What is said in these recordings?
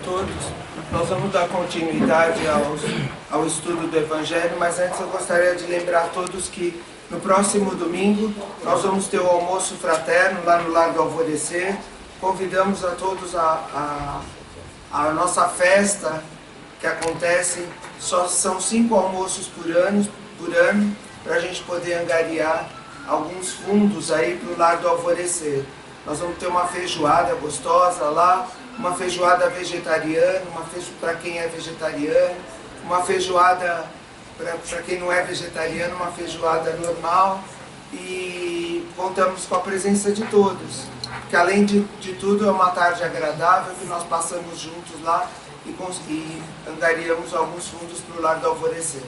Todos, nós vamos dar continuidade ao estudo do Evangelho, mas antes eu gostaria de lembrar a todos que no próximo domingo nós vamos ter o almoço fraterno lá no Lar do Alvorecer. Convidamos a todos a nossa festa que acontece, só são 5 almoços por ano, para a gente poder angariar alguns fundos aí para o Lar do Alvorecer. Nós vamos ter uma feijoada gostosa lá, uma feijoada vegetariana, para quem é vegetariano, uma feijoada para quem não é vegetariano, uma feijoada normal, e contamos com a presença de todos, que além de tudo é uma tarde agradável que nós passamos juntos lá e angariamos alguns fundos para o Lar do Alvorecer,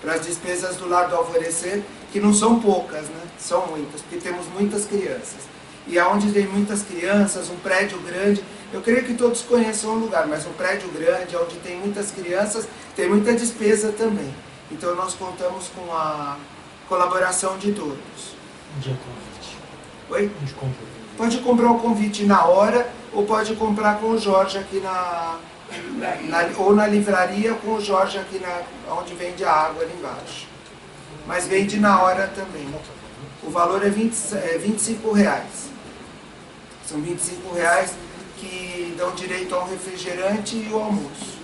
para as despesas do Lar do Alvorecer, que não são poucas, né? São muitas, porque temos muitas crianças. E aonde tem muitas crianças, um prédio grande, eu creio que todos conheçam o lugar, mas um prédio grande, onde tem muitas crianças, tem muita despesa também. Então nós contamos com a colaboração de todos. Onde é o convite? Oi? Onde compra? Pode comprar o convite na hora, ou pode comprar com o Jorge aqui ou na livraria com o Jorge aqui onde vende a água ali embaixo. Mas vende na hora também. O valor é R$25. São R$25 que dão direito ao refrigerante e ao almoço.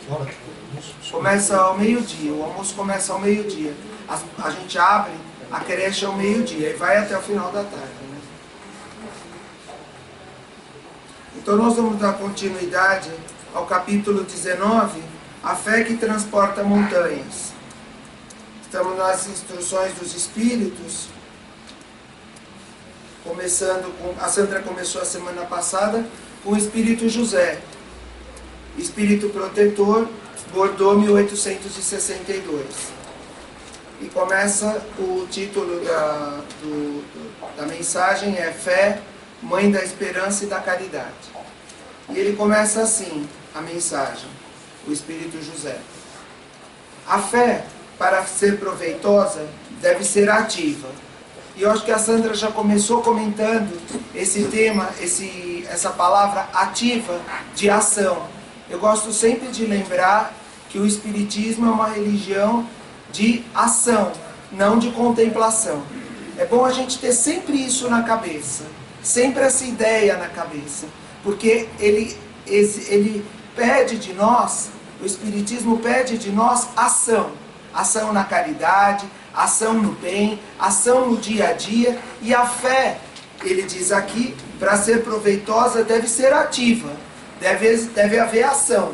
Começa ao meio-dia, o almoço começa ao meio-dia. A gente abre a creche ao meio-dia e vai até o final da tarde. Né? Então nós vamos dar continuidade ao capítulo 19, a fé que transporta montanhas. Estamos nas instruções dos Espíritos, começando com... A Sandra começou a semana passada com o Espírito José, Espírito Protetor, Bordeaux 1862. E começa o título da mensagem é Fé, Mãe da Esperança e da Caridade. E ele começa assim, a mensagem, o Espírito José. A fé, para ser proveitosa, deve ser ativa. E eu acho que a Sandra já começou comentando esse tema, essa palavra ativa de ação. Eu gosto sempre de lembrar que o Espiritismo é uma religião de ação, não de contemplação. É bom a gente ter sempre isso na cabeça, sempre essa ideia na cabeça, porque ele pede de nós, o Espiritismo pede de nós ação. Ação na caridade, ação no bem, ação no dia a dia. E a fé, ele diz aqui, para ser proveitosa deve ser ativa, deve haver ação.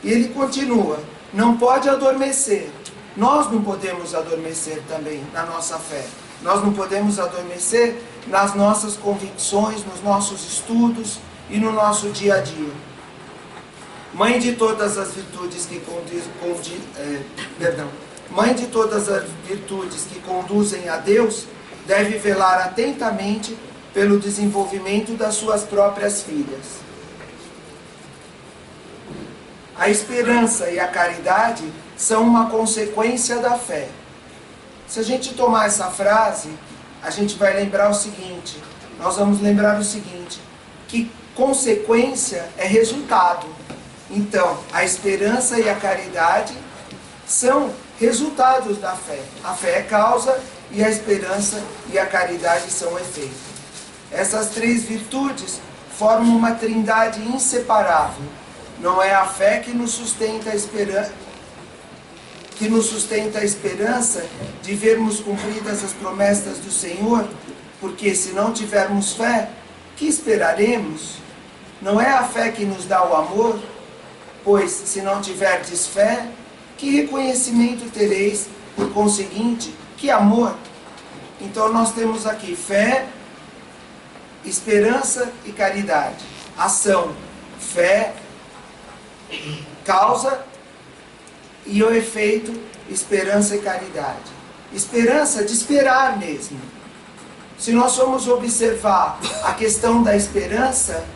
E ele continua, não pode adormecer. Nós não podemos adormecer também na nossa fé. Nós não podemos adormecer nas nossas convicções, nos nossos estudos e no nosso dia a dia. Mãe de todas as virtudes que Mãe de todas as virtudes que conduzem a Deus, deve velar atentamente pelo desenvolvimento das suas próprias filhas. A esperança e a caridade são uma consequência da fé. Se a gente tomar essa frase, a gente vai lembrar o seguinte, nós vamos lembrar o seguinte, que consequência é resultado. Então, a esperança e a caridade são resultados da fé. A fé é causa e a esperança e a caridade são efeito. Essas 3 virtudes formam uma trindade inseparável. Não é a fé que nos sustenta a esperança de vermos cumpridas as promessas do Senhor, porque se não tivermos fé, que esperaremos? Não é a fé que nos dá o amor? Pois, se não tiverdes fé, que reconhecimento tereis? Por conseguinte, que amor? Então nós temos aqui fé, esperança e caridade. Ação, fé, causa e o efeito, esperança e caridade. Esperança de esperar mesmo. Se nós formos observar a questão da esperança,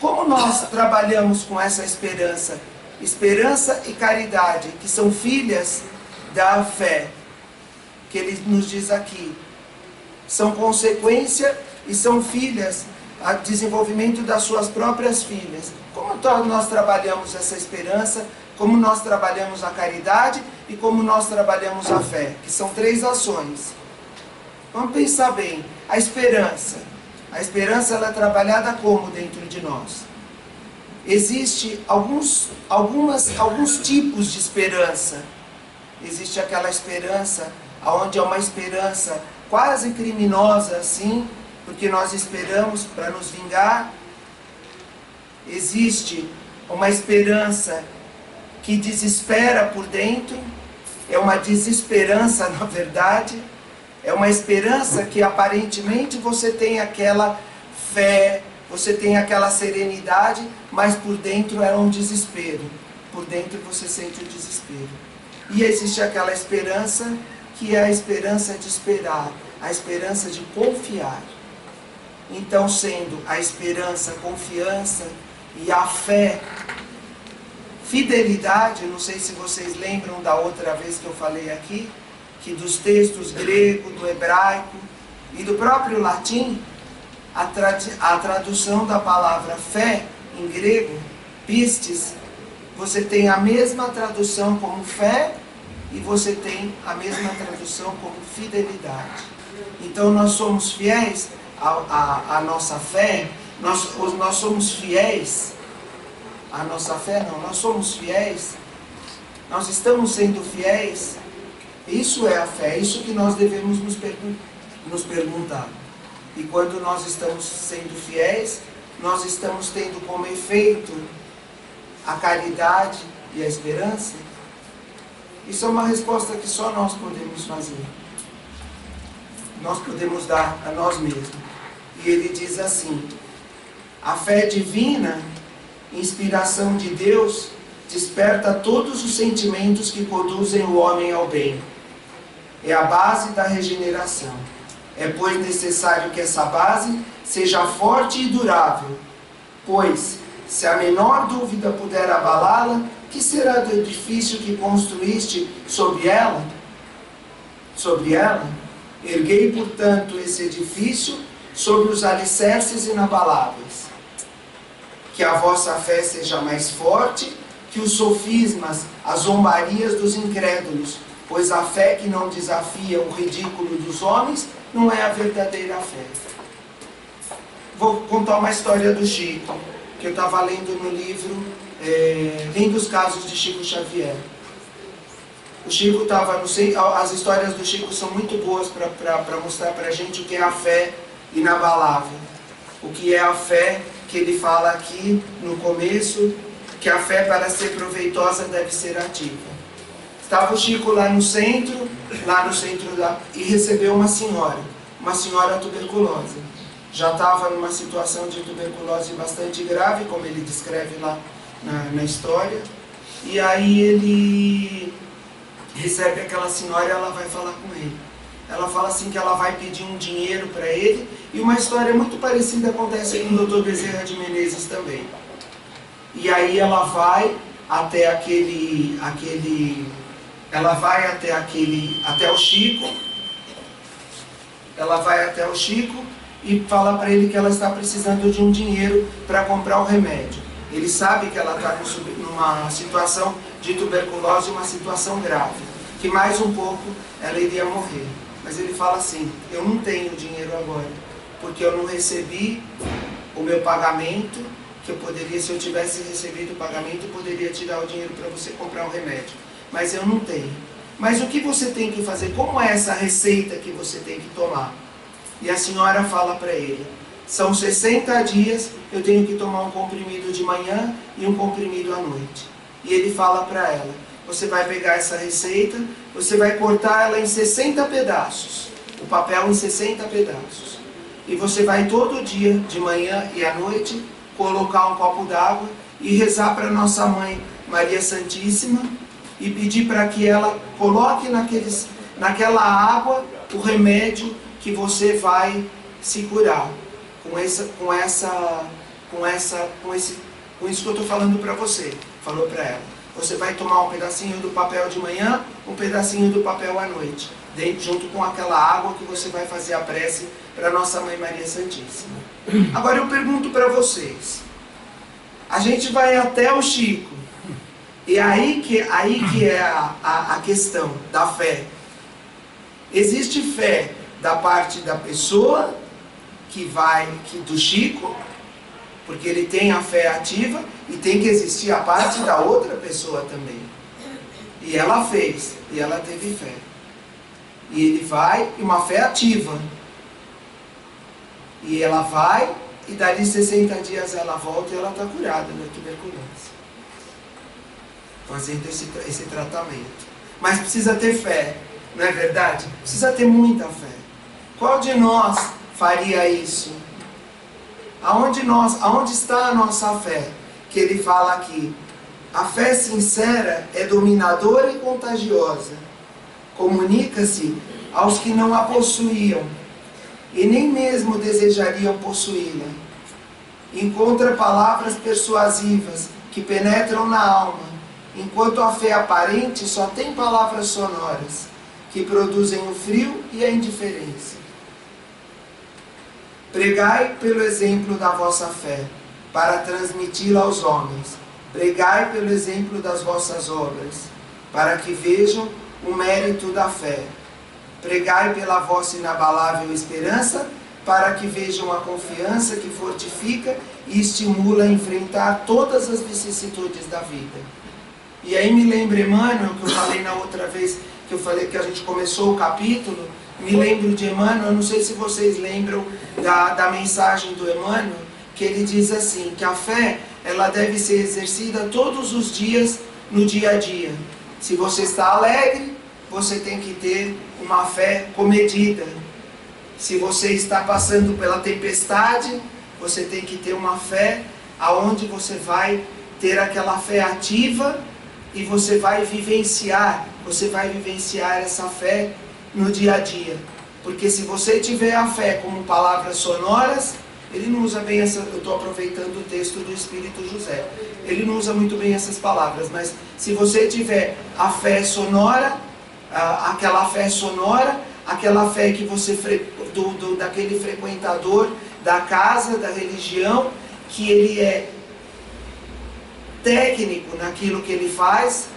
como nós trabalhamos com essa esperança? Esperança e caridade, que são filhas da fé, que ele nos diz aqui. São consequência e são filhas o desenvolvimento das suas próprias filhas. Como nós trabalhamos essa esperança, como nós trabalhamos a caridade e como nós trabalhamos a fé, que são 3 ações. Vamos pensar bem, a esperança ela é trabalhada como dentro de nós? Existem alguns tipos de esperança. Existe aquela esperança, onde é uma esperança quase criminosa assim, porque nós esperamos para nos vingar. Existe uma esperança que desespera por dentro, é uma desesperança na verdade, é uma esperança que aparentemente você tem aquela fé, você tem aquela serenidade, mas por dentro é um desespero, por dentro você sente o desespero. E existe aquela esperança que é a esperança de esperar, a esperança de confiar. Então, sendo a esperança, a confiança e a fé, fidelidade, não sei se vocês lembram da outra vez que eu falei aqui, que dos textos grego, do hebraico e do próprio latim, a tradução da palavra fé em grego, pistes, você tem a mesma tradução como fé e você tem a mesma tradução como fidelidade. Então nós somos fiéis à nossa fé, nós somos fiéis à nossa fé, não, nós somos fiéis, nós estamos sendo fiéis. Isso é a fé, isso que nós devemos nos perguntar. E quando nós estamos sendo fiéis, nós estamos tendo como efeito a caridade e a esperança? Isso é uma resposta que só nós podemos fazer. Nós podemos dar a nós mesmos. E ele diz assim: a fé divina, inspiração de Deus, desperta todos os sentimentos que conduzem o homem ao bem. É a base da regeneração. É, pois, necessário que essa base seja forte e durável, pois, se a menor dúvida puder abalá-la, que será do edifício que construíste sobre ela? Sobre ela? Erguei, portanto, esse edifício sobre os alicerces inabaláveis. Que a vossa fé seja mais forte que os sofismas, as zombarias dos incrédulos, pois a fé que não desafia o ridículo dos homens não é a verdadeira fé. Vou contar uma história do Chico, que eu estava lendo no livro Lindos Casos de Chico Xavier. O Chico estava, as histórias do Chico são muito boas para mostrar para a gente o que é a fé inabalável. O que é a fé que ele fala aqui no começo, que a fé para ser proveitosa deve ser ativa. Estava o Chico lá no centro e recebeu uma senhora tuberculosa. Já estava numa situação de tuberculose bastante grave, como ele descreve lá na história. E aí ele recebe aquela senhora e ela vai falar com ele. Ela fala assim que ela vai pedir um dinheiro para ele, e uma história muito parecida acontece com o Dr. Bezerra de Menezes também. E aí ela vai até até o Chico. Ela vai até o Chico e fala para ele que ela está precisando de um dinheiro para comprar o remédio. Ele sabe que ela está numa situação de tuberculose, uma situação grave, que mais um pouco ela iria morrer. Mas ele fala assim: eu não tenho dinheiro agora, porque eu não recebi o meu pagamento, que eu poderia, se eu tivesse recebido o pagamento, eu poderia te dar o dinheiro para você comprar o remédio. Mas eu não tenho. Mas o que você tem que fazer? Como é essa receita que você tem que tomar? E a senhora fala para ele: são 60 dias, eu tenho que tomar um comprimido de manhã e um comprimido à noite. E ele fala para ela: você vai pegar essa receita, você vai cortar ela em 60 pedaços, o papel em 60 pedaços. E você vai todo dia, de manhã e à noite, colocar um copo d'água e rezar para Nossa Mãe Maria Santíssima e pedir para que ela coloque naquela água o remédio que você vai se curar. Com isso que eu estou falando para você. Falou para ela: Você vai tomar um pedacinho do papel de manhã, um pedacinho do papel à noite, junto com aquela água que você vai fazer a prece para Nossa Mãe Maria Santíssima. Agora eu pergunto para vocês, a gente vai até o Chico, e aí que é a questão da fé. Existe fé da parte da pessoa do Chico, porque ele tem a fé ativa, e tem que existir a parte da outra pessoa também. E ela fez, e ela teve fé. E ele vai, e uma fé ativa. E ela vai, e dali 60 dias ela volta e ela está curada da tuberculose. Fazendo esse tratamento. Mas precisa ter fé, não é verdade? Precisa ter muita fé. Qual de nós faria isso? Aonde está a nossa fé? Que ele fala aqui, a fé sincera é dominadora e contagiosa. Comunica-se aos que não a possuíam e nem mesmo desejariam possuí-la. Encontra palavras persuasivas que penetram na alma, enquanto a fé aparente só tem palavras sonoras que produzem o frio e a indiferença. Pregai pelo exemplo da vossa fé, para transmiti-la aos homens. Pregai pelo exemplo das vossas obras, para que vejam o mérito da fé. Pregai pela vossa inabalável esperança, para que vejam a confiança que fortifica e estimula a enfrentar todas as vicissitudes da vida. E aí me lembra Emmanuel, que eu falei na outra vez, que eu falei que a gente começou o capítulo, me lembro de Emmanuel, eu não sei se vocês lembram da mensagem do Emmanuel, que ele diz assim, que a fé, ela deve ser exercida todos os dias, no dia a dia. Se você está alegre, você tem que ter uma fé comedida. Se você está passando pela tempestade, você tem que ter uma fé aonde você vai ter aquela fé ativa e você vai vivenciar essa fé no dia a dia. Porque se você tiver a fé como palavras sonoras, ele não usa bem essa, eu estou aproveitando o texto do Espírito José, ele não usa muito bem essas palavras, mas se você tiver a fé sonora, aquela fé que você, daquele frequentador da casa, da religião, que ele é técnico naquilo que ele faz,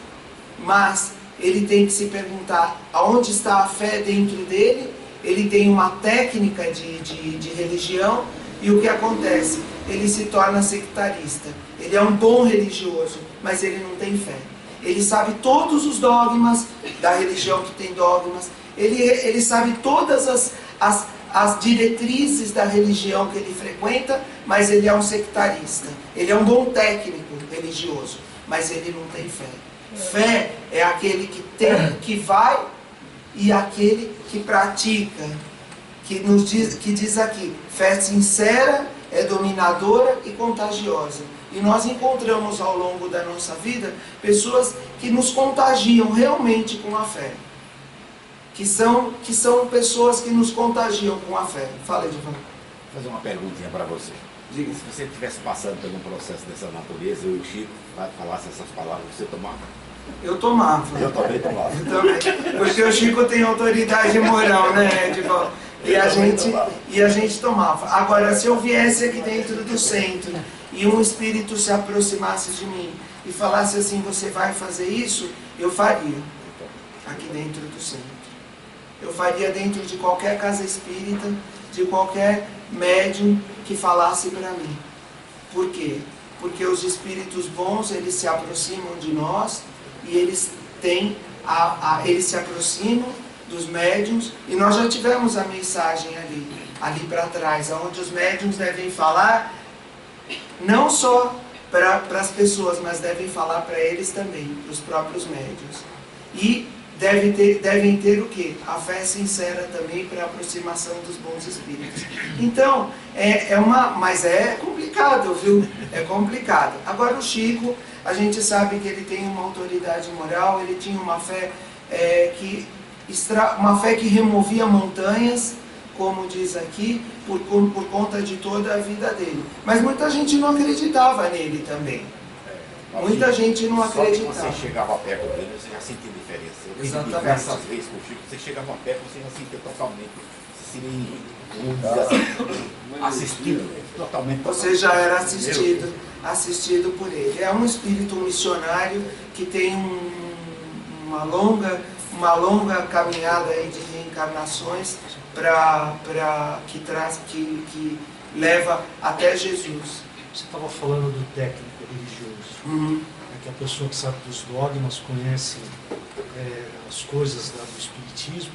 mas ele tem que se perguntar aonde está a fé dentro dele. Ele tem uma técnica de religião, e o que acontece? Ele se torna sectarista. Ele é um bom religioso, mas ele não tem fé. Ele sabe todos os dogmas da religião que tem dogmas, ele sabe todas as diretrizes da religião que ele frequenta, mas ele é um sectarista. Ele é um bom técnico religioso, mas ele não tem fé. Fé é aquele que tem, que vai, e aquele que pratica, que diz aqui, fé sincera é dominadora e contagiosa. E nós encontramos ao longo da nossa vida pessoas que nos contagiam realmente com a fé. Que são pessoas que nos contagiam com a fé. Fala, Edivan. Vou fazer uma perguntinha para você. Diga. Se você estivesse passando por um processo dessa natureza, eu e o Chico falasse essas palavras, você tomava? Eu tomava. Eu também tomava. Eu também. Porque o Chico tem autoridade moral, né, Edivan? E a gente tomava. Agora, se eu viesse aqui dentro do centro e um espírito se aproximasse de mim e falasse assim, você vai fazer isso, eu faria. Aqui dentro do centro. Eu faria dentro de qualquer casa espírita, de qualquer médium que falasse para mim. Por quê? Porque os espíritos bons, eles se aproximam de nós e eles eles se aproximam dos médiums, e nós já tivemos a mensagem ali para trás, onde os médiums devem falar não só para as pessoas, mas devem falar para eles também, para os próprios médiums. E devem ter o quê? A fé sincera também para a aproximação dos bons espíritos. Então, mas é complicado, viu? É complicado. Agora o Chico, a gente sabe que ele tem uma autoridade moral, ele tinha uma fé que removia montanhas, como diz aqui, por conta de toda a vida dele. Mas muita gente não acreditava nele também. Muita gente não Só que acreditava. você chegava perto dele, você já sentia diferença. Eu tive Exatamente. diversas vezes com o Chico, você chegava perto, você já sentia totalmente, vamos dizer assim, assistido totalmente. Você já era assistido por ele. É um espírito missionário que tem uma longa caminhada aí de reencarnações que leva até Jesus. Você estava falando do técnico religioso, que a pessoa que sabe dos dogmas, conhece as coisas do espiritismo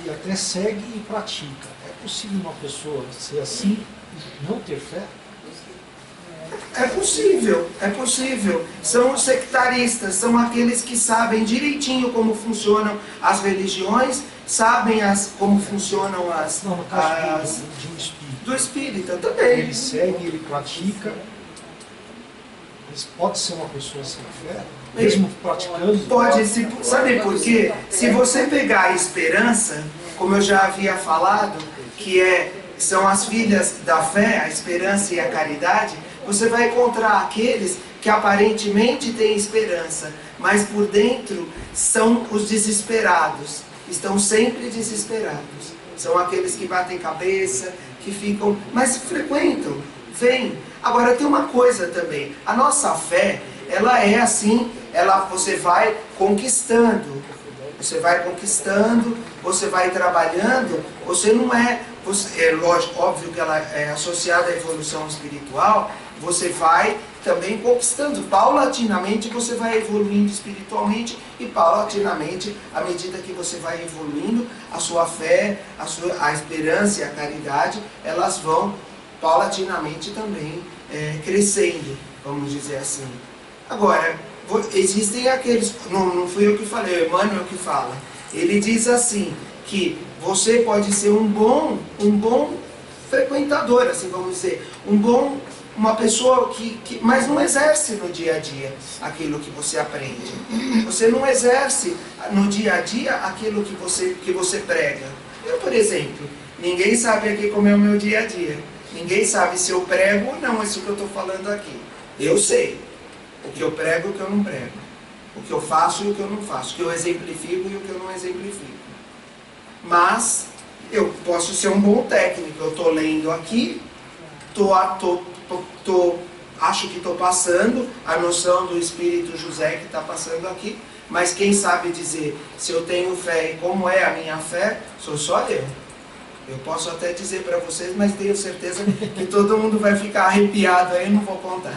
e até segue e pratica. É possível uma pessoa ser assim e não ter fé? É possível. São os sectaristas, são aqueles que sabem direitinho como funcionam as religiões, sabem como funcionam as... Não, no caso de um espírito. Do espírita também. Ele segue, ele pratica, mas pode ser uma pessoa sem fé, mesmo praticando? Pode, sabe por quê? Se você pegar a esperança, como eu já havia falado, que são as filhas da fé, a esperança e a caridade, você vai encontrar aqueles que aparentemente têm esperança, mas por dentro são os desesperados, estão sempre desesperados. São aqueles que batem cabeça, que ficam, mas frequentam, vêm. Agora tem uma coisa também, a nossa fé, ela é assim, você vai conquistando, você vai trabalhando, você não é lógico, óbvio que ela é associada à evolução espiritual, você vai também conquistando, paulatinamente você vai evoluindo espiritualmente e paulatinamente, à medida que você vai evoluindo, a sua fé, a esperança e a caridade, elas vão paulatinamente também crescendo, vamos dizer assim. Agora, existem aqueles, não fui eu que falei, o Emmanuel que fala, ele diz assim, que você pode ser um bom frequentador, assim vamos dizer, uma pessoa mas não exerce no dia a dia aquilo que você aprende. Você não exerce no dia a dia aquilo que você prega. Eu, por exemplo, ninguém sabe aqui como é o meu dia a dia. Ninguém sabe se eu prego ou não isso que eu estou falando aqui. Eu sei o que eu prego e o que eu não prego. O que eu faço e o que eu não faço. O que eu exemplifico e o que eu não exemplifico. Mas eu posso ser um bom técnico. Eu estou lendo aqui, acho que estou passando a noção do Espírito José que está passando aqui, mas quem sabe dizer se eu tenho fé e como é a minha fé, sou só eu. Eu posso até dizer para vocês, mas tenho certeza que todo mundo vai ficar arrepiado aí, não vou contar.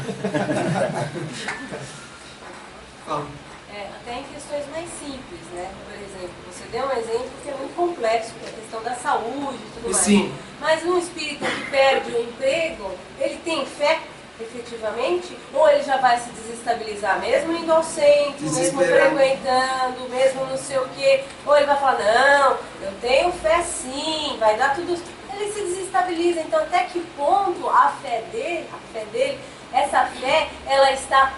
Até em questões mais simples, né? Por exemplo, você deu um exemplo que é muito complexo, que é a questão da saúde e tudo mais. Sim. Mas um espírita que perde o emprego, ele tem fé efetivamente? Ou ele já vai se desestabilizar, mesmo indo ao centro, mesmo frequentando, mesmo não sei o quê? Ou ele vai falar, não, eu tenho fé sim, vai dar tudo... Ele se desestabiliza. Então, até que ponto a fé dele, essa fé, ela está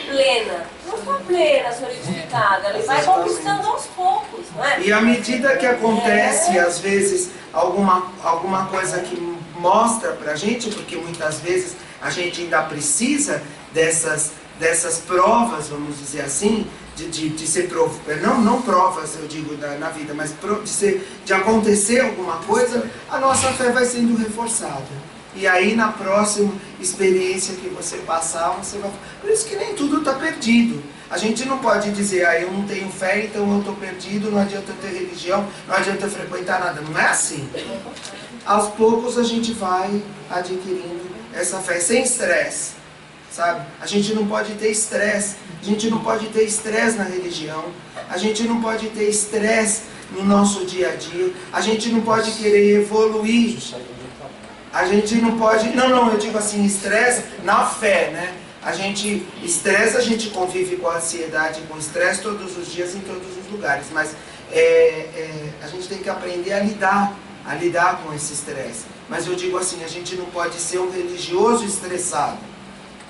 plena? Não está plena, solidificada. Ele vai conquistando aos poucos, não é? E à medida que acontece, às vezes, alguma coisa que mostra pra gente, porque muitas vezes a gente ainda precisa dessas provas, vamos dizer assim, de ser não provas, eu digo, na vida, mas de acontecer alguma coisa, a nossa fé vai sendo reforçada. E aí na próxima experiência que você passar, você vai... Por isso que nem tudo está perdido. A gente não pode dizer, eu não tenho fé, então eu estou perdido, não adianta eu ter religião, não adianta eu frequentar nada. Não é assim. Aos poucos a gente vai adquirindo essa fé, sem estresse, sabe? A gente não pode ter estresse, a gente não pode ter estresse na religião, a gente não pode ter estresse no nosso dia a dia, a gente não pode querer evoluir, a gente não pode, eu digo assim, estresse na fé, né? A gente convive com a ansiedade, com estresse todos os dias, em todos os lugares, mas a gente tem que aprender a lidar com esse estresse. Mas eu digo assim, a gente não pode ser um religioso estressado,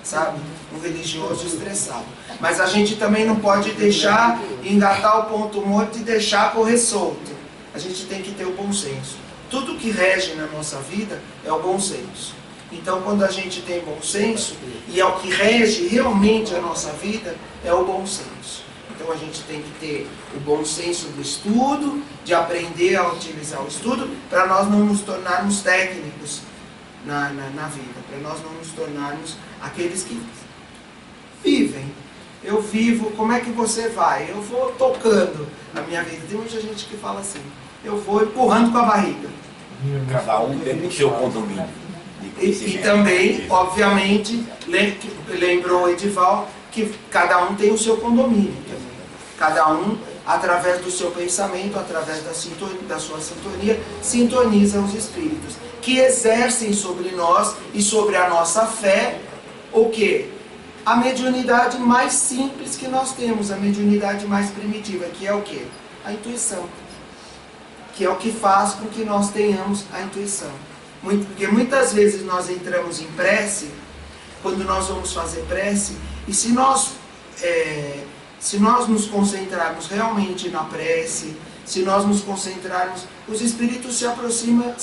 sabe? Um religioso estressado. Mas a gente também não pode deixar engatar o ponto morto e deixar correr solto. A gente tem que ter o bom senso. Tudo que rege na nossa vida é o bom senso. Então, quando a gente tem bom senso, e é o que rege realmente a nossa vida, é o bom senso. Então, a gente tem que ter o bom senso do estudo, de aprender a utilizar o estudo, para nós não nos tornarmos técnicos na vida, para nós não nos tornarmos aqueles que vivem. Eu vivo, como é que você vai? Eu vou tocando a minha vida. Tem muita gente que fala assim, eu vou empurrando com a barriga. Cada um tem o seu condomínio. E também, obviamente, lembrou o Edival, que cada um tem o seu condomínio também. Cada um, através do seu pensamento, através da sua sintonia, sintoniza os espíritos, que exercem sobre nós e sobre a nossa fé, o quê? A mediunidade mais simples que nós temos, a mediunidade mais primitiva, que é o quê? A intuição. Que é o que faz com que nós tenhamos a intuição. Porque muitas vezes nós entramos em prece, quando nós vamos fazer prece, e se nós nos concentrarmos realmente na prece, se nós nos concentrarmos, os espíritos se aproximam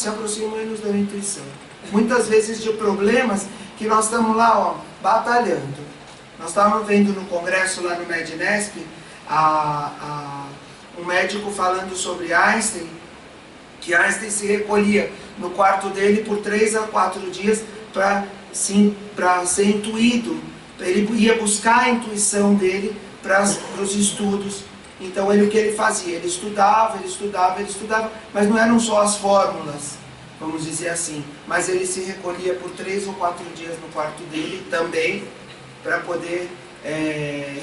e nos dão intuição. Muitas vezes de problemas que nós estamos lá, ó, batalhando. Nós estávamos vendo no congresso lá no Mednesp, um médico falando sobre Einstein, que Einstein se recolhia no quarto dele por 3 a 4 dias para ser intuído. Ele ia buscar a intuição dele para os estudos. Então o que ele fazia? Ele estudava, mas não eram só as fórmulas, vamos dizer assim, mas ele se recolhia por 3 ou 4 dias no quarto dele também, para poder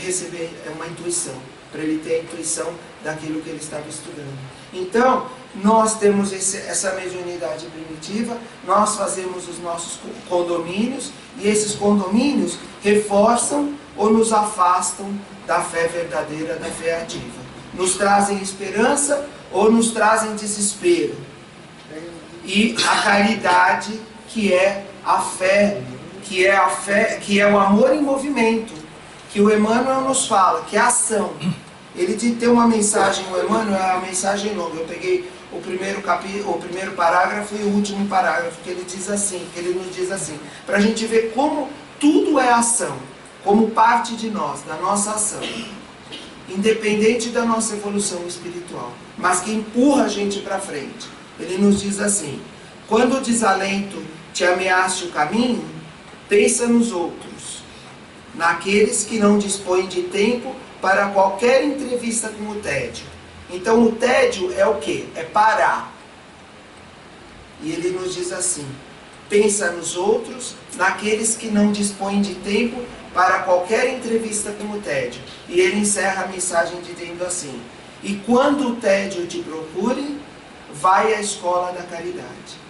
receber uma intuição, para ele ter a intuição daquilo que ele estava estudando. Então, nós temos essa mediunidade primitiva, nós fazemos os nossos condomínios, e esses condomínios reforçam ou nos afastam da fé verdadeira, da fé ativa. Nos trazem esperança ou nos trazem desespero. E a caridade, que é a fé, que é o amor em movimento, que o Emmanuel nos fala, que é a ação. Ele tem uma mensagem, o Emmanuel é uma mensagem longa. Eu peguei o primeiro parágrafo e o último parágrafo, que ele nos diz assim, para a gente ver como tudo é ação, como parte de nós, da nossa ação, independente da nossa evolução espiritual, mas que empurra a gente para frente. Ele nos diz assim: quando o desalento te ameace o caminho, pensa nos outros, naqueles que não dispõem de tempo para qualquer entrevista com o tédio. Então o tédio é o quê? É parar. E ele nos diz assim: pensa nos outros, naqueles que não dispõem de tempo para qualquer entrevista com o tédio. E ele encerra a mensagem dizendo assim: e quando o tédio te procure, vai à escola da caridade.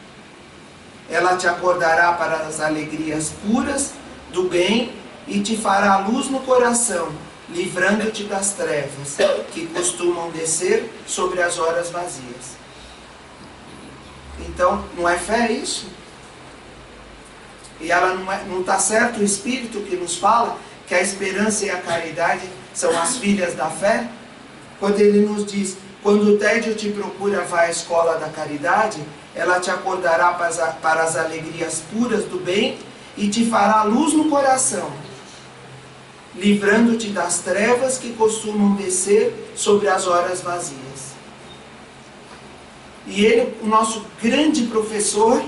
Ela te acordará para as alegrias puras do bem e te fará luz no coração, livrando-te das trevas que costumam descer sobre as horas vazias. Então, não é fé isso? E ela não está certo o Espírito que nos fala que a esperança e a caridade são as filhas da fé? Quando ele nos diz: quando o tédio te procura, vai à escola da caridade, ela te acordará para as alegrias puras do bem e te fará luz no coração, livrando-te das trevas que costumam descer sobre as horas vazias. E ele, o nosso grande professor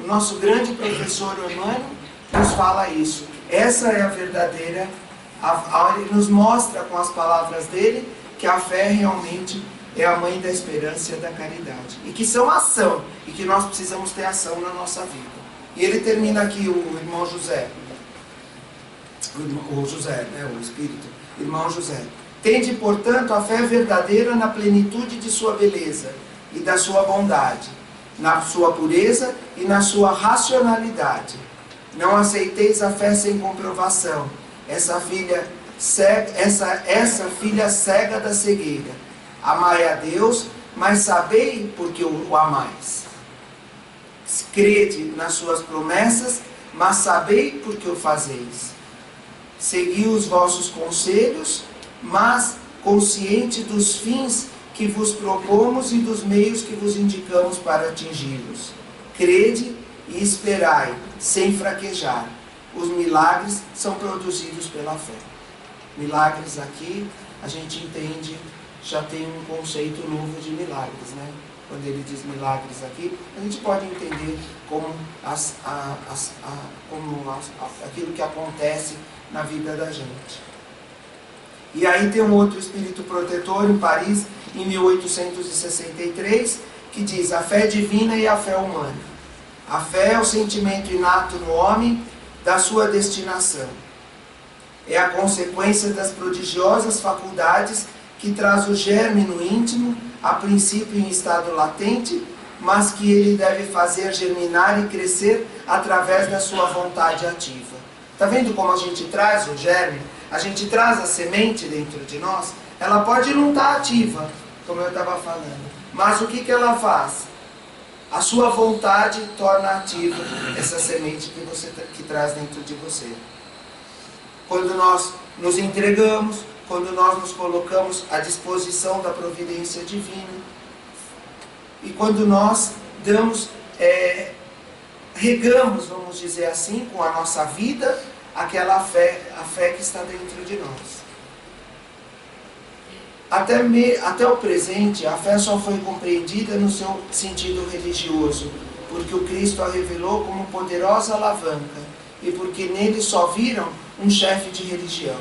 Emmanuel, nos fala isso. Essa é a verdadeira, ele nos mostra com as palavras dele que a fé realmente é a mãe da esperança e da caridade. E que são ação, e que nós precisamos ter ação na nossa vida. E ele termina aqui, o irmão José. O Espírito, irmão José. Tende, portanto, a fé verdadeira na plenitude de sua beleza e da sua bondade, na sua pureza e na sua racionalidade. Não aceiteis a fé sem comprovação, essa filha cega da cegueira. Amai a Deus, mas sabei porque o amais. Crede nas suas promessas, mas sabei porque o fazeis. Segui os vossos conselhos, mas consciente dos fins que vos propomos e dos meios que vos indicamos para atingi-los. Crede e esperai, sem fraquejar. Os milagres são produzidos pela fé. Milagres aqui, a gente entende, já tem um conceito novo de milagres, né? Quando ele diz milagres aqui, a gente pode entender como, aquilo que acontece na vida da gente. E aí tem um outro espírito protetor em Paris, em 1863, que diz: a fé divina e a fé humana. A fé é o sentimento inato no homem da sua destinação. É a consequência das prodigiosas faculdades que traz o germe no íntimo, a princípio em estado latente, mas que ele deve fazer germinar e crescer através da sua vontade ativa. Está vendo como a gente traz o germe? A gente traz a semente dentro de nós. Ela pode não estar ativa, como eu estava falando, mas o que ela faz? A sua vontade torna ativa essa semente que traz dentro de você. Quando nós nos entregamos, quando nós nos colocamos à disposição da providência divina, e quando nós regamos, vamos dizer assim, com a nossa vida, aquela fé, a fé que está dentro de nós. Até o presente, a fé só foi compreendida no seu sentido religioso, porque o Cristo a revelou como poderosa alavanca, e porque nele só viram um chefe de religião.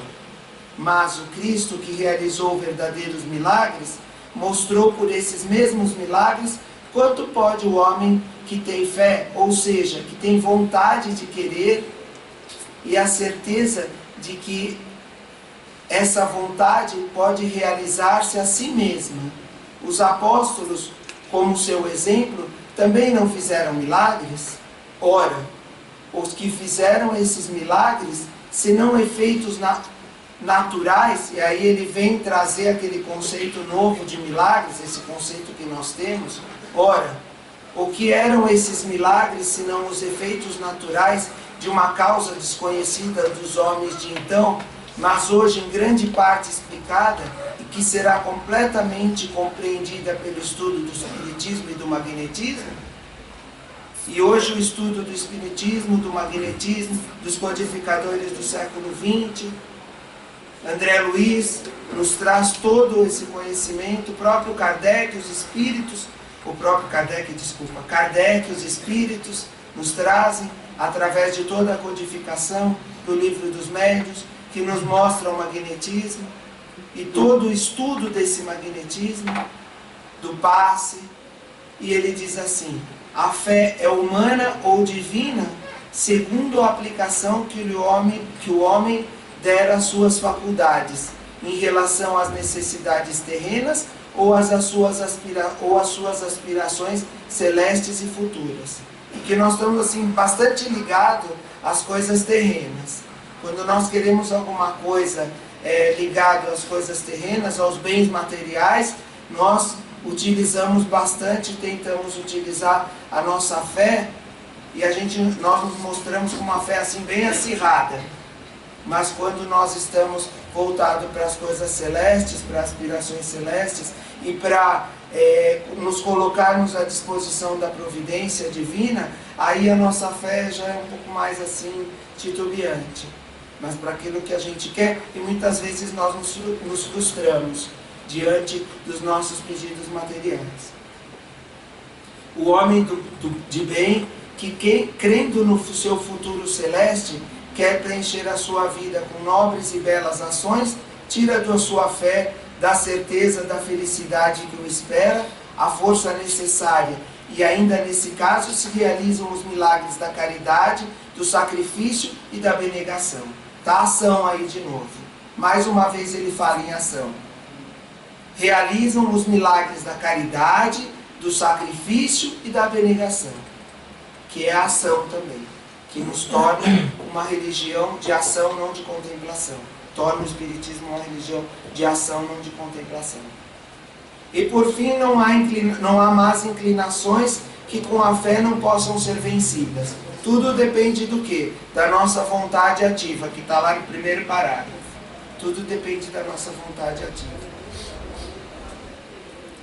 Mas o Cristo, que realizou verdadeiros milagres, mostrou por esses mesmos milagres quanto pode o homem que tem fé, ou seja, que tem vontade de querer e a certeza de que essa vontade pode realizar-se a si mesma. Os apóstolos, como seu exemplo, também não fizeram milagres? Ora, os que fizeram esses milagres, se não efeitos naturais, e aí ele vem trazer aquele conceito novo de milagres, esse conceito que nós temos. Ora, o que eram esses milagres, senão os efeitos naturais de uma causa desconhecida dos homens de então, mas hoje em grande parte explicada, e que será completamente compreendida pelo estudo do Espiritismo e do Magnetismo? E hoje o estudo do Espiritismo, do Magnetismo, dos codificadores do século XX, André Luiz nos traz todo esse conhecimento, Kardec, os Espíritos nos trazem, através de toda a codificação do Livro dos Médiuns, que nos mostra o magnetismo, e todo o estudo desse magnetismo, do passe, e ele diz assim: a fé é humana ou divina, segundo a aplicação que o homem der às suas faculdades, em relação às necessidades terrenas ou às suas aspirações celestes e futuras. E que nós estamos assim bastante ligados às coisas terrenas. Quando nós queremos alguma coisa ligada às coisas terrenas, aos bens materiais, nós utilizamos bastante, tentamos utilizar a nossa fé, e nós nos mostramos com uma fé assim bem acirrada. Mas quando nós estamos voltados para as coisas celestes, para aspirações celestes, e para nos colocarmos à disposição da providência divina, aí a nossa fé já é um pouco mais assim titubeante. Mas para aquilo que a gente quer, e muitas vezes nós nos frustramos diante dos nossos pedidos materiais. O homem de bem, que crendo no seu futuro celeste, quer preencher a sua vida com nobres e belas ações, tira da sua fé, da certeza da felicidade que o espera, a força necessária, e ainda nesse caso se realizam os milagres da caridade, do sacrifício e da abnegação. Está a ação aí de novo. Mais uma vez ele fala em ação. Realizam os milagres da caridade, do sacrifício e da abnegação, que é a ação também, que nos torna uma religião de ação, não de contemplação. Torna o Espiritismo uma religião de ação, não de contemplação. E por fim, não há más inclinações que com a fé não possam ser vencidas. Tudo depende do quê? Da nossa vontade ativa, que está lá no primeiro parágrafo. Tudo depende da nossa vontade ativa.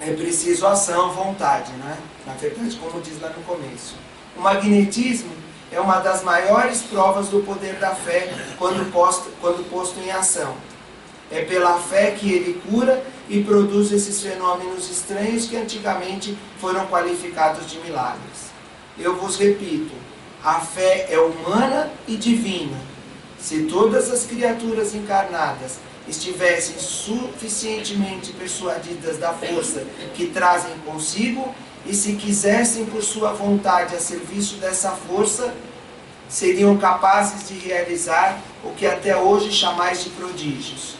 É preciso ação, vontade, né? Na verdade, como diz lá no começo. O magnetismo é uma das maiores provas do poder da fé quando posto em ação. É pela fé que ele cura e produz esses fenômenos estranhos que antigamente foram qualificados de milagres. Eu vos repito, a fé é humana e divina. Se todas as criaturas encarnadas estivessem suficientemente persuadidas da força que trazem consigo, e se quisessem por sua vontade a serviço dessa força, seriam capazes de realizar o que até hoje chamais de prodígios,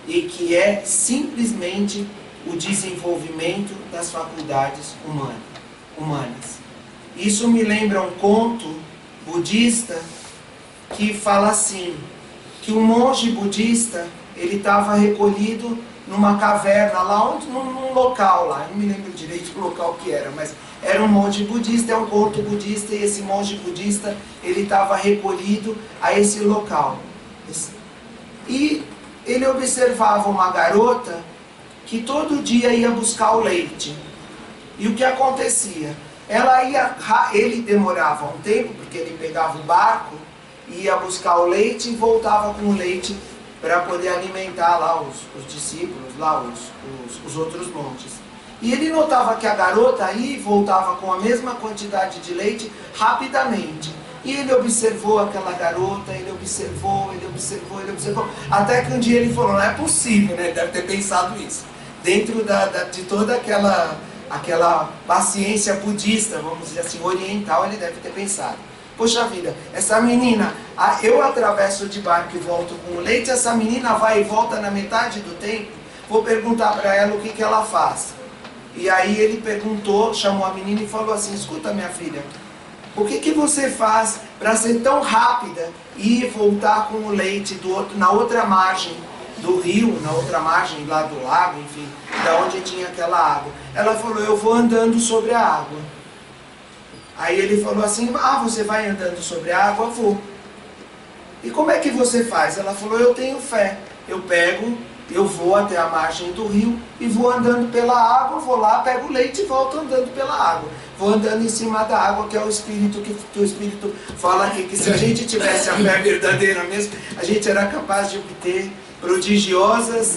e que é simplesmente o desenvolvimento das faculdades humanas. Isso me lembra um conto budista que fala assim, que um monge budista, ele estava recolhido numa caverna lá, num local lá, eu não me lembro direito do local que era, mas era um monge budista, é um conto budista, e esse monge budista, ele estava recolhido a esse local. E ele observava uma garota que todo dia ia buscar o leite. E o que acontecia? Ele demorava um tempo, porque ele pegava o barco, ia buscar o leite e voltava com o leite para poder alimentar lá os discípulos, lá os outros monges. E ele notava que a garota aí voltava com a mesma quantidade de leite rapidamente. E ele observou aquela garota, ele observou, até que um dia ele falou, não é possível, né? Ele deve ter pensado isso. Dentro de toda aquela paciência budista, vamos dizer assim, oriental, ele deve ter pensado. Poxa vida, essa menina, eu atravesso de barco e volto com o leite, essa menina vai e volta na metade do tempo, vou perguntar para ela o que ela faz. E aí ele perguntou, chamou a menina e falou assim, escuta minha filha, o que você faz para ser tão rápida e voltar com o leite na outra margem do rio, na outra margem lá do lago, enfim, da onde tinha aquela água? Ela falou, eu vou andando sobre a água. Aí ele falou assim, você vai andando sobre a água? Vou. E como é que você faz? Ela falou, eu tenho fé. Eu vou até a margem do rio e vou andando pela água, vou lá, pego o leite e volto andando pela água. Vou andando em cima da água, que é o Espírito, que o Espírito fala aqui, que se a gente tivesse a fé verdadeira mesmo, a gente era capaz de obter prodigiosos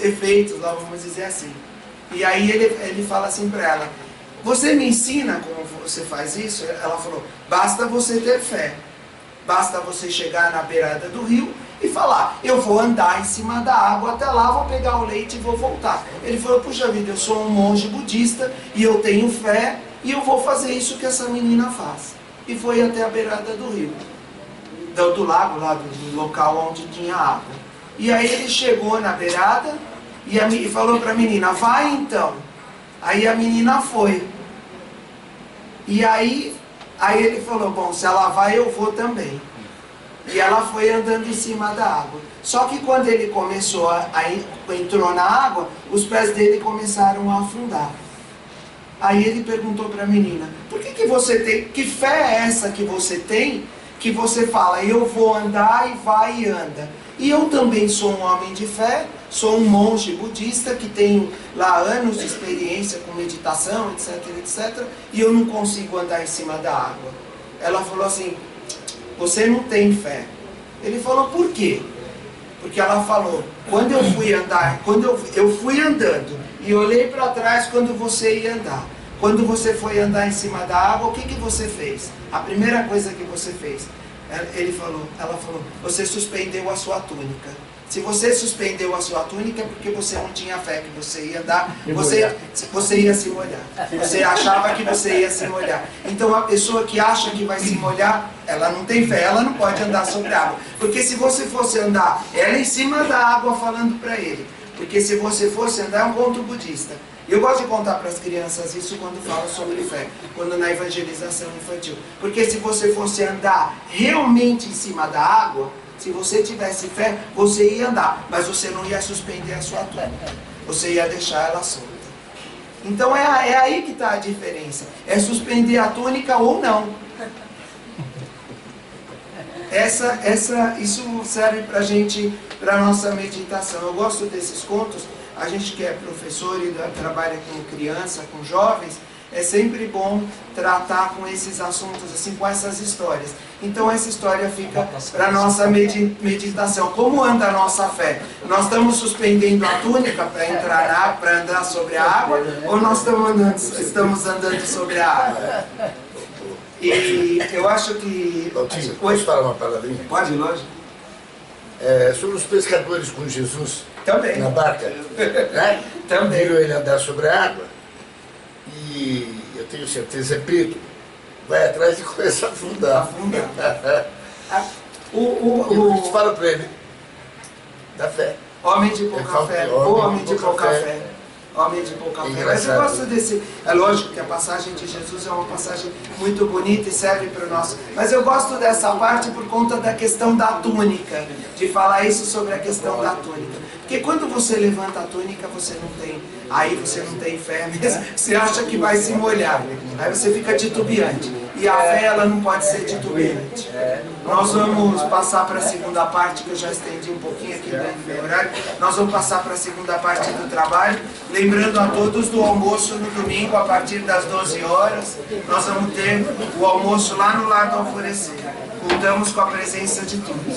efeitos, lá vamos dizer assim. E aí ele fala assim para ela, você me ensina como você faz isso? Ela falou, basta você ter fé. Basta você chegar na beirada do rio e falar, eu vou andar em cima da água até lá, vou pegar o leite e vou voltar. Ele falou, puxa vida, eu sou um monge budista e eu tenho fé e eu vou fazer isso que essa menina faz. E foi até a beirada do rio, do lago, lá do local onde tinha água. E aí ele chegou na beirada e falou para a menina, vai então. Aí a menina foi. E aí ele falou, bom, se ela vai, eu vou também. E ela foi andando em cima da água. Só que quando ele entrou na água, os pés dele começaram a afundar. Aí ele perguntou para a menina, por que você tem, que fé é essa que você tem, que você fala, eu vou andar e vai e anda? E eu também sou um homem de fé, sou um monge budista que tenho lá anos de experiência com meditação, etc, etc, e eu não consigo andar em cima da água. Ela falou assim, você não tem fé. Ele falou, por quê? Porque ela falou, quando eu fui andar, eu fui andando e olhei para trás quando você ia andar. Quando você foi andar em cima da água, o que você fez? A primeira coisa que você fez? Ela falou, você suspendeu a sua túnica. Se você suspendeu a sua túnica é porque você não tinha fé que você ia andar, você ia se molhar. Você achava que você ia se molhar. Então a pessoa que acha que vai se molhar, ela não tem fé, ela não pode andar sobre a água. Porque se você fosse andar, ela em cima da água falando para ele. Porque se você fosse andar, é um conto budista. Eu gosto de contar para as crianças isso quando falo sobre fé, quando na evangelização infantil. Porque se você fosse andar realmente em cima da água, se você tivesse fé, você ia andar, mas você não ia suspender a sua túnica. Você ia deixar ela solta. Então é aí que está a diferença. É suspender a túnica ou não. Isso serve para a gente, para a nossa meditação. Eu gosto desses contos. A gente que é professor e trabalha com criança, com jovens, é sempre bom tratar com esses assuntos, assim, com essas histórias. Então essa história fica para a nossa meditação. Como anda a nossa fé? Nós estamos suspendendo a túnica para andar sobre a água, ou nós estamos andando sobre a água? E eu acho que... Valtinho, posso falar uma palavrinha? Pode, lógico. Sobre os pescadores com Jesus Também. na barca, né? Também. Viram ele andar sobre a água e eu tenho certeza, Pedro vai atrás e começa a afundar. O Fala para ele da fé. homem de pouca fé, o homem de pouca fé. Homem de pouca fé. Mas eu gosto desse... É lógico que a passagem de Jesus é uma passagem muito bonita e serve para o nosso... Mas eu gosto dessa parte por conta da questão da túnica, de falar isso sobre a questão da túnica. Porque quando você levanta a túnica, você não tem... Aí você não tem fé mesmo, você acha que vai se molhar. Aí você fica titubeante. E a fé, ela não pode ser titubeante. Nós vamos passar para a segunda parte, que eu já estendi um pouquinho aqui no meu horário. Nós vamos passar para a segunda parte do trabalho. Lembrando a todos do almoço no domingo, a partir das 12 horas. Nós vamos ter o almoço lá no Lar do Alvorecer. Contamos com a presença de todos.